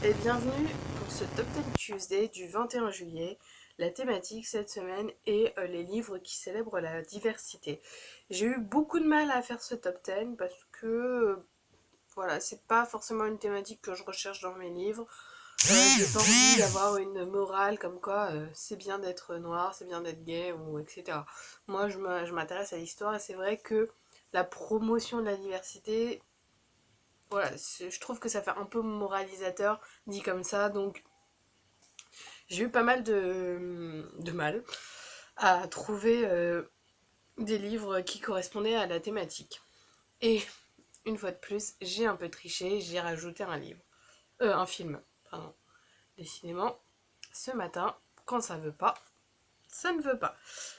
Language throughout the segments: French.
Et bienvenue pour ce Top 10 Tuesday du 21 juillet. La thématique cette semaine est les livres qui célèbrent la diversité. J'ai eu beaucoup de mal à faire ce top 10 parce que voilà, c'est pas forcément une thématique que je recherche dans mes livres. J'ai pas envie d'avoir une morale comme quoi c'est bien d'être noir, c'est bien d'être gay ou etc. Moi je m'intéresse à l'histoire et c'est vrai que la promotion de la diversité, voilà, je trouve que ça fait un peu moralisateur dit comme ça, donc j'ai eu pas mal de mal à trouver des livres qui correspondaient à la thématique. Et une fois de plus, j'ai un peu triché, j'ai rajouté un livre. Un film, pardon. Décidément, ce matin, quand ça veut pas, ça ne veut pas.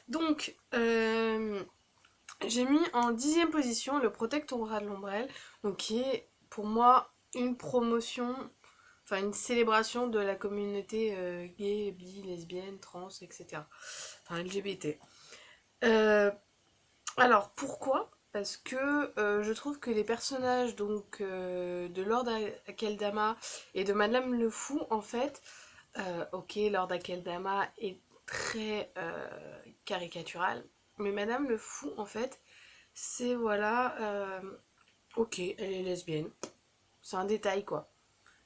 Donc, j'ai mis en 10e position le Protectorat de l'Ombrelle, donc qui est pour moi une promotion, enfin une célébration de la communauté gay, bi, lesbienne, trans, etc. Enfin LGBT. Euh, alors pourquoi? Parce que je trouve que les personnages donc de Lord Akeldama et de Madame Le Fou, en fait, ok, Lord Akeldama est très caricatural, mais Madame Le Fou, en fait, c'est voilà, ok, elle est lesbienne, c'est un détail quoi.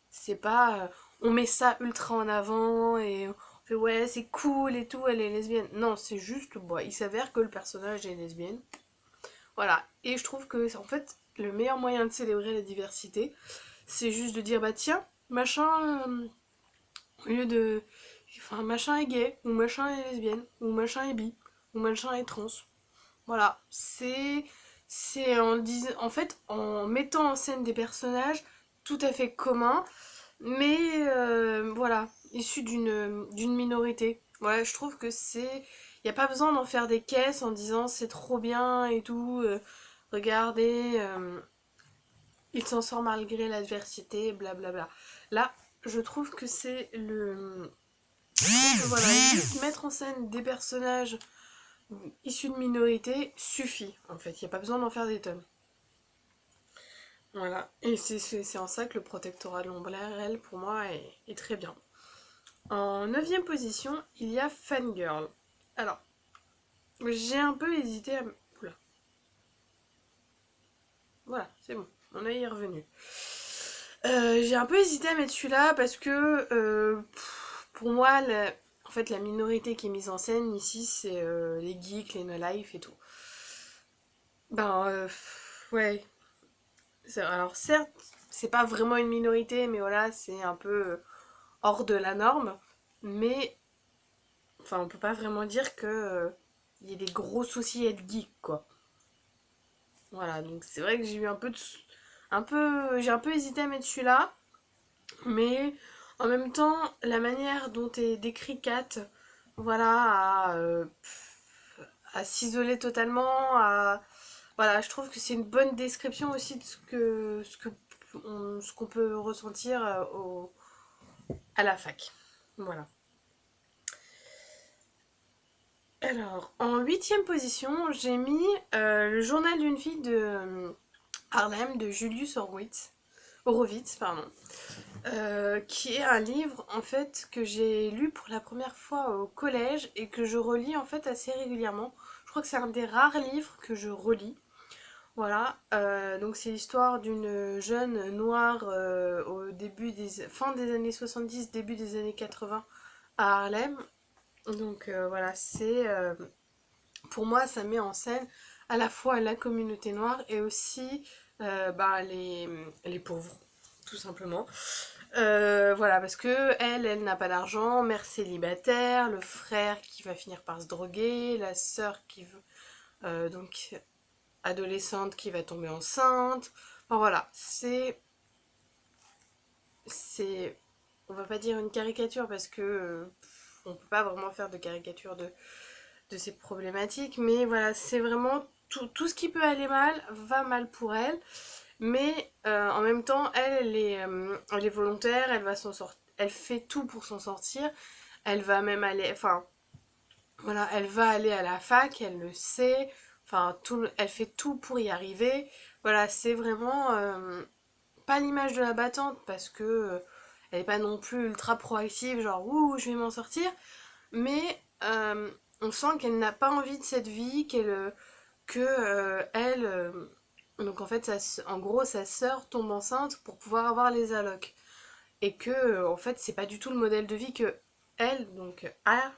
C'est pas, on met ça ultra en avant et on fait ouais, c'est cool et tout, elle est lesbienne. Non, c'est juste, bon, il s'avère que le personnage est lesbienne. Voilà. Et je trouve que, en fait, le meilleur moyen de célébrer la diversité, c'est juste de dire, bah tiens, machin, au lieu de. Enfin, machin est gay, ou machin est lesbienne, ou machin est bi, ou machin est trans. Voilà. C'est en disant. En fait, en mettant en scène des personnages tout à fait communs, mais voilà, issus d'une minorité. Ouais, je trouve que c'est. Il n'y a pas besoin d'en faire des caisses en disant c'est trop bien et tout. Regardez, il s'en sort malgré l'adversité, blablabla. Là, je trouve que c'est le. Je trouve que voilà, juste mettre en scène des personnages issus de minorités suffit en fait. Il n'y a pas besoin d'en faire des tonnes. Voilà. Et c'est en ça que le protectorat de l'ombrelle, pour moi, est très bien. En neuvième position, il y a Fangirl. Alors, j'ai un peu hésité à. Oula, voilà, c'est bon, mon œil est revenu. J'ai un peu hésité à mettre celui-là parce que pour moi, en fait, la minorité qui est mise en scène ici, c'est les geeks, les no-life et tout. Ben, ouais. Alors, certes, c'est pas vraiment une minorité, mais voilà, c'est un peu hors de la norme. Mais, enfin, on peut pas vraiment dire que il y ait des gros soucis à être geek, quoi. Voilà, donc c'est vrai que j'ai eu un peu de. J'ai un peu hésité à mettre celui-là, mais en même temps, la manière dont est décrit Kat, voilà, à s'isoler totalement, voilà, je trouve que c'est une bonne description aussi de ce qu'on peut ressentir à la fac. Voilà. Alors, en huitième position, j'ai mis le journal d'une fille de Harlem de Julius Horowitz, pardon. Qui est un livre en fait que j'ai lu pour la première fois au collège et que je relis en fait assez régulièrement. Je crois que c'est un des rares livres que je relis. Voilà, donc c'est l'histoire d'une jeune noire au début fin des années 70, début des années 80 à Harlem. Donc voilà, pour moi ça met en scène à la fois la communauté noire et aussi bah, les pauvres, tout simplement. Voilà, parce que elle n'a pas d'argent, mère célibataire, le frère qui va finir par se droguer, la sœur qui veut, donc adolescente qui va tomber enceinte. Enfin voilà, c'est, on va pas dire une caricature parce que on peut pas vraiment faire de caricature de ces problématiques, mais voilà, c'est vraiment tout ce qui peut aller mal va mal pour elle. Mais en même temps, elle est volontaire, elle va s'en sortir, elle fait tout pour s'en sortir. Elle va même aller, enfin, voilà, elle va aller à la fac, elle le sait. Enfin, elle fait tout pour y arriver. Voilà, c'est vraiment pas l'image de la battante parce que elle est pas non plus ultra proactive, genre ouh, je vais m'en sortir, mais on sent qu'elle n'a pas envie de cette vie, elle, donc en fait, en gros, sa sœur tombe enceinte pour pouvoir avoir les allocs. Et que, en fait, c'est pas du tout le modèle de vie que elle, donc A,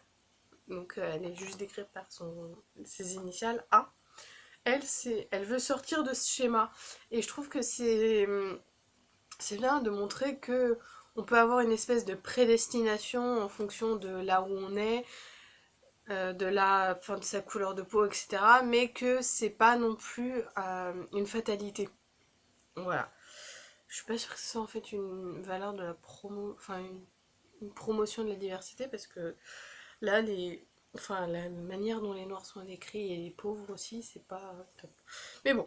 donc elle est juste décrite par ses initiales A, elle veut sortir de ce schéma. Et je trouve que c'est bien de montrer que on peut avoir une espèce de prédestination en fonction de là où on est, enfin, de sa couleur de peau, etc. Mais que c'est pas non plus une fatalité. Voilà. Je suis pas sûre que ce soit en fait une valeur de la enfin une promotion de la diversité parce que là, enfin, la manière dont les noirs sont décrits et les pauvres aussi, c'est pas top. Mais bon,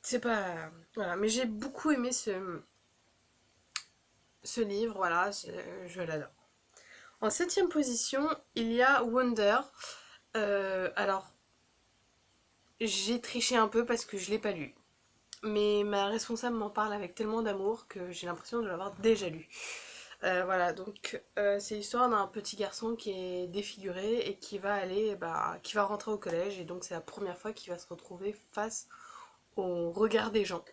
c'est pas. Voilà, mais j'ai beaucoup aimé ce livre, voilà, je l'adore. En septième position, il y a Wonder. Alors, j'ai triché un peu parce que je l'ai pas lu. Mais ma responsable m'en parle avec tellement d'amour que j'ai l'impression de l'avoir déjà lu. Voilà, donc c'est l'histoire d'un petit garçon qui est défiguré et qui va rentrer au collège et donc c'est la première fois qu'il va se retrouver face au regard des gens.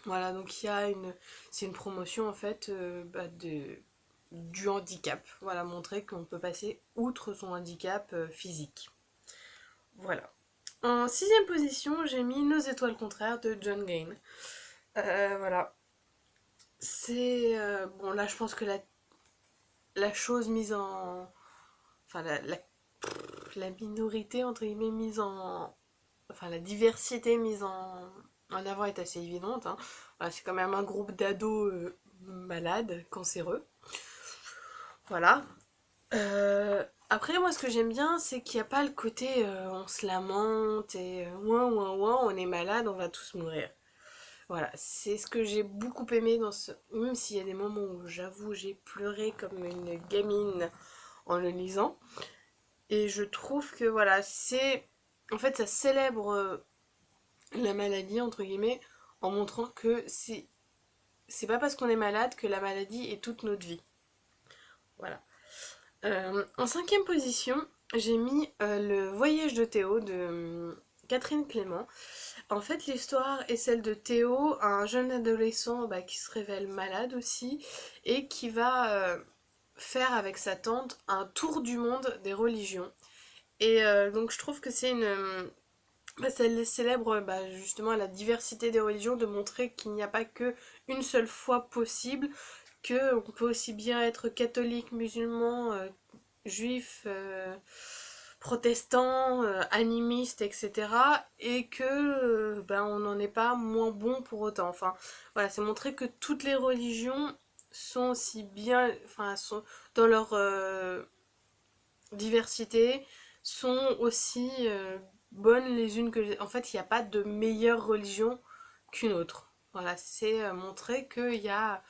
Voilà, donc c'est une promotion en fait du handicap. Voilà, montrer qu'on peut passer outre son handicap physique. Voilà. En sixième position, j'ai mis Nos étoiles contraires de John Gayne. Voilà. Bon, là, je pense que la chose mise en. Enfin, la minorité, entre guillemets, mise en. Enfin, la diversité mise en avant est assez évidente. Hein. Voilà, c'est quand même un groupe d'ados malades, cancéreux. Voilà. Après, moi, ce que j'aime bien, c'est qu'il n'y a pas le côté on se lamente et ouin, ouin, ouin, on est malade, on va tous mourir. Voilà, c'est ce que j'ai beaucoup aimé dans ce. Même s'il y a des moments où j'avoue j'ai pleuré comme une gamine en le lisant. Et je trouve que voilà, c'est. En fait, ça célèbre la maladie, entre guillemets, en montrant que c'est pas parce qu'on est malade que la maladie est toute notre vie. Voilà. En cinquième position, j'ai mis Le voyage de Théo de Catherine Clément. En fait, l'histoire est celle de Théo, un jeune adolescent qui se révèle malade aussi et qui va faire avec sa tante un tour du monde des religions. Et donc je trouve que ça célèbre justement la diversité des religions, de montrer qu'il n'y a pas que une seule foi possible, que on peut aussi bien être catholique, musulman, juif, protestant, animiste, etc. Et que on n'en est pas moins bon pour autant. Enfin, voilà, c'est montrer que toutes les religions sont aussi bien, enfin, sont dans leur diversité, sont aussi bonnes les unes que les. En fait, il n'y a pas de meilleure religion qu'une autre. Voilà, c'est montrer qu'il y a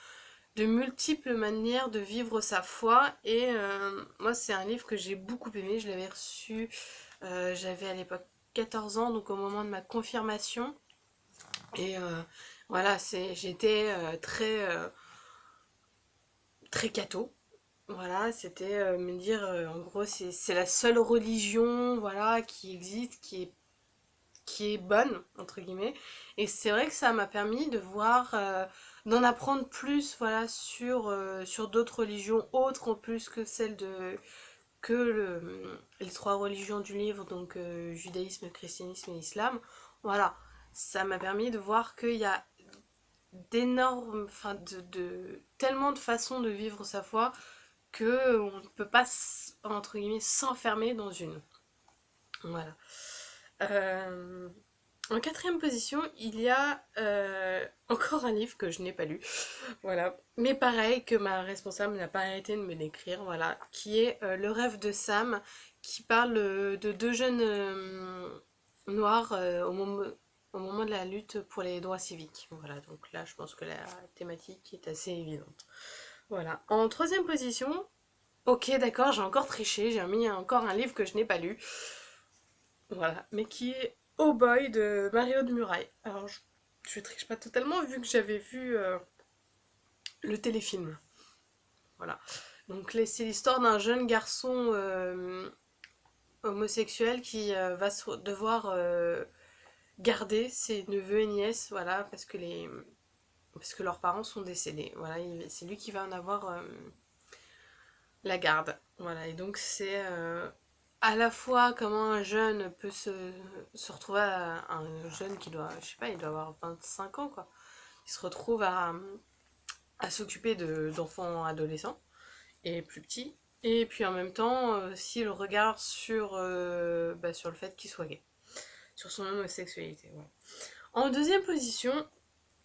de multiples manières de vivre sa foi. Et moi, c'est un livre que j'ai beaucoup aimé. Je l'avais reçu, j'avais à l'époque 14 ans, donc au moment de ma confirmation. Et voilà, j'étais très catho. Voilà, c'était me dire, en gros, c'est la seule religion, voilà, qui existe, qui est bonne, entre guillemets. Et c'est vrai que ça m'a permis de voir, d'en apprendre plus, voilà, sur d'autres religions autres en plus que les trois religions du livre, donc judaïsme, christianisme et islam. Voilà, ça m'a permis de voir qu'il y a d'énormes, enfin, tellement de façons de vivre sa foi que on ne peut pas, entre guillemets, s'enfermer dans une. Voilà. Euh, En quatrième position, il y a encore un livre que je n'ai pas lu, voilà, mais pareil que ma responsable n'a pas arrêté de me l'écrire, voilà, qui est Le rêve de Sam, qui parle de deux jeunes noirs au moment de la lutte pour les droits civiques. Voilà, donc là, je pense que la thématique est assez évidente. Voilà. En troisième position, ok, d'accord, j'ai encore triché, j'ai mis encore un livre que je n'ai pas lu. Voilà, mais qui est Oh Boy de Mario de Muraille. Alors, je triche pas totalement vu que j'avais vu le téléfilm. voilà. Donc c'est l'histoire d'un jeune garçon homosexuel qui va devoir garder ses neveux et nièces, voilà, parce que leurs parents sont décédés. Voilà, c'est lui qui va en avoir la garde. Voilà, et donc c'est à la fois comment un jeune peut se retrouver un jeune qui doit, je sais pas, il doit avoir 25 ans, quoi. Il se retrouve à s'occuper d'enfants adolescents et plus petits. Et puis en même temps, aussi le regard sur le fait qu'il soit gay, sur son homosexualité. Voilà. En deuxième position,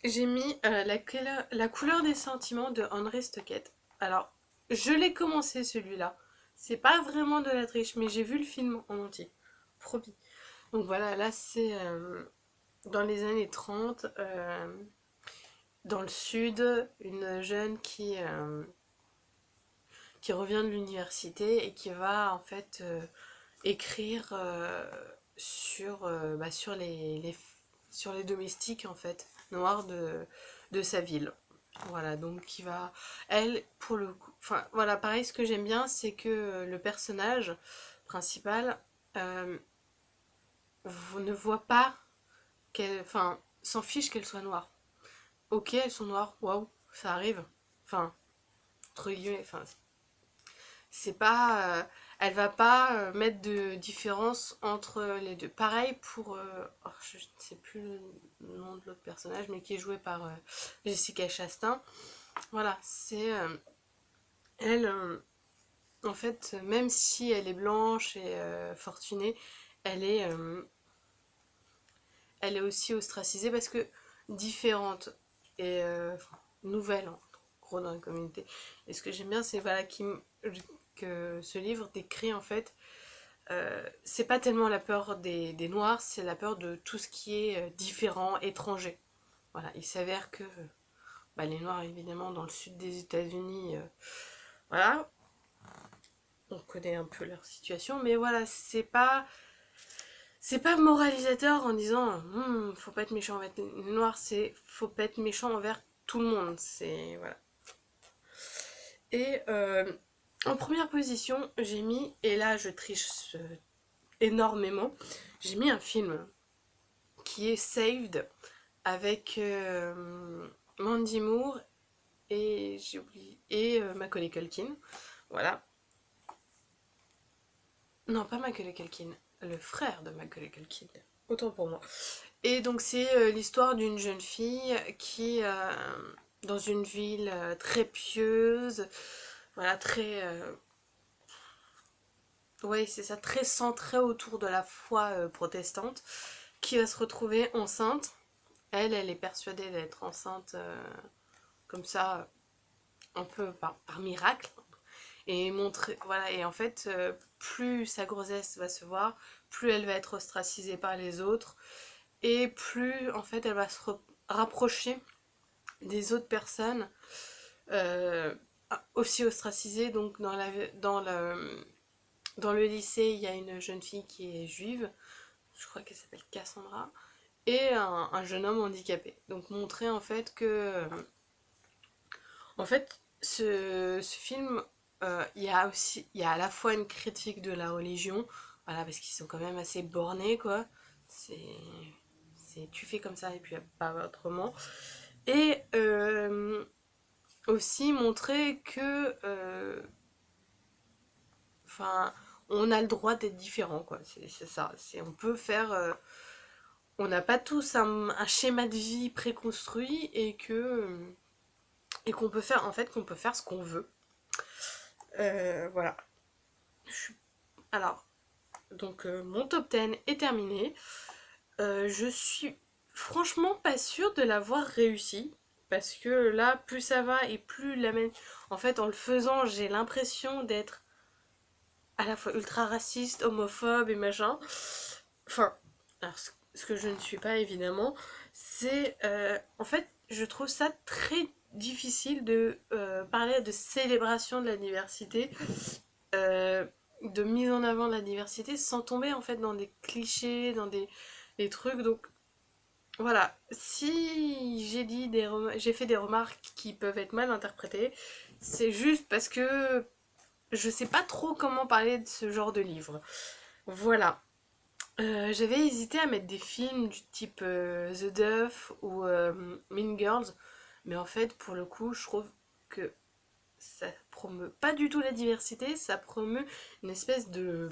j'ai mis la couleur des sentiments de Henry Stuckett. Alors, je l'ai commencé celui-là. C'est pas vraiment de la triche, mais j'ai vu le film en entier. Promis. Donc voilà, là c'est dans les années 30, dans le sud, une jeune qui revient de l'université et qui va en fait écrire sur les domestiques en fait noirs de sa ville. Voilà, donc qui va, elle, pour le coup, enfin voilà, pareil, ce que j'aime bien, c'est que le personnage principal euh, ne voit pas qu'elle, enfin, s'en fiche qu'elle soit noire. Ok, elles sont noires, waouh, ça arrive. Enfin, entre guillemets, enfin, c'est pas, elle va pas mettre de différence entre les deux. Pareil pour, oh, je ne sais plus le nom de l'autre personnage, mais qui est joué par Jessica Chastain. Voilà, c'est elle, en fait, même si elle est blanche et fortunée, elle est, euh, elle est aussi ostracisée parce que différente et enfin, nouvelle en gros dans la communauté. Et ce que j'aime bien, c'est voilà, que ce livre décrit en fait, c'est pas tellement la peur des noirs, c'est la peur de tout ce qui est différent, étranger. Voilà, il s'avère que bah, les noirs évidemment dans le sud des États-Unis, voilà, on connaît un peu leur situation, mais voilà, c'est pas moralisateur en disant faut pas être méchant envers les noirs, c'est faut pas être méchant envers tout le monde. C'est voilà. Et en première position, j'ai mis, et là je triche énormément, j'ai mis un film qui est Saved avec Mandy Moore et j'ai oublié et Macaulay Culkin. Voilà. Non, pas Macaulay Culkin, le frère de Macaulay Culkin. Autant pour moi. Et donc c'est l'histoire d'une jeune fille qui, dans une ville très pieuse, voilà, très... ouais, c'est ça, très centrée autour de la foi protestante, qui va se retrouver enceinte. Elle est persuadée d'être enceinte comme ça, un peu par miracle. Et montrer, voilà, et en fait, plus sa grossesse va se voir, plus elle va être ostracisée par les autres, et plus en fait elle va se rapprocher des autres personnes euh, aussi ostracisées. Donc dans le lycée, il y a une jeune fille qui est juive, je crois qu'elle s'appelle Cassandra, et un jeune homme handicapé. Donc montrer en fait que en fait ce film il y a à la fois une critique de la religion, voilà, parce qu'ils sont quand même assez bornés quoi. C'est tu fais comme ça et puis pas autrement. Et aussi montrer que enfin on a le droit d'être différent quoi, c'est ça, c'est on peut faire on n'a pas tous un schéma de vie préconstruit et qu'on peut faire en fait qu'on peut faire ce qu'on veut. Voilà. Alors donc mon top 10 est terminé. Je suis franchement pas sûre de l'avoir réussi. Parce que là, plus ça va et plus la même. En fait, en le faisant, j'ai l'impression d'être à la fois ultra raciste, homophobe et machin. Enfin, alors ce que je ne suis pas évidemment, c'est en fait, je trouve ça très difficile de parler de célébration de la diversité, de mise en avant de la diversité, sans tomber en fait dans des clichés, dans des trucs. Donc, Voilà, si j'ai fait des remarques qui peuvent être mal interprétées, c'est juste parce que je sais pas trop comment parler de ce genre de livre. Voilà. J'avais hésité à mettre des films du type The Duff ou Mean Girls, mais en fait, pour le coup, je trouve que ça promeut pas du tout la diversité, ça promeut une espèce de...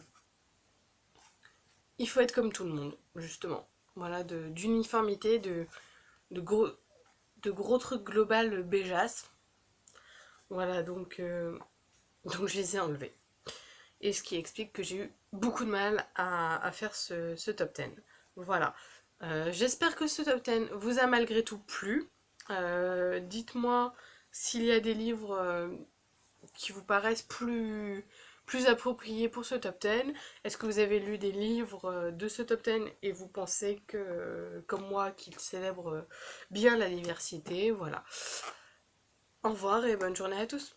Il faut être comme tout le monde, justement. Voilà, d'uniformité, de gros trucs global béjasse. Voilà, donc je les ai enlevés. Et ce qui explique que j'ai eu beaucoup de mal à faire ce top 10. Voilà. J'espère que ce top 10 vous a malgré tout plu. Dites-moi s'il y a des livres qui vous paraissent plus appropriés pour ce top 10. Est-ce que vous avez lu des livres de ce top 10 et vous pensez que, comme moi, qu'ils célèbrent bien la diversité? Voilà. Au revoir et bonne journée à tous.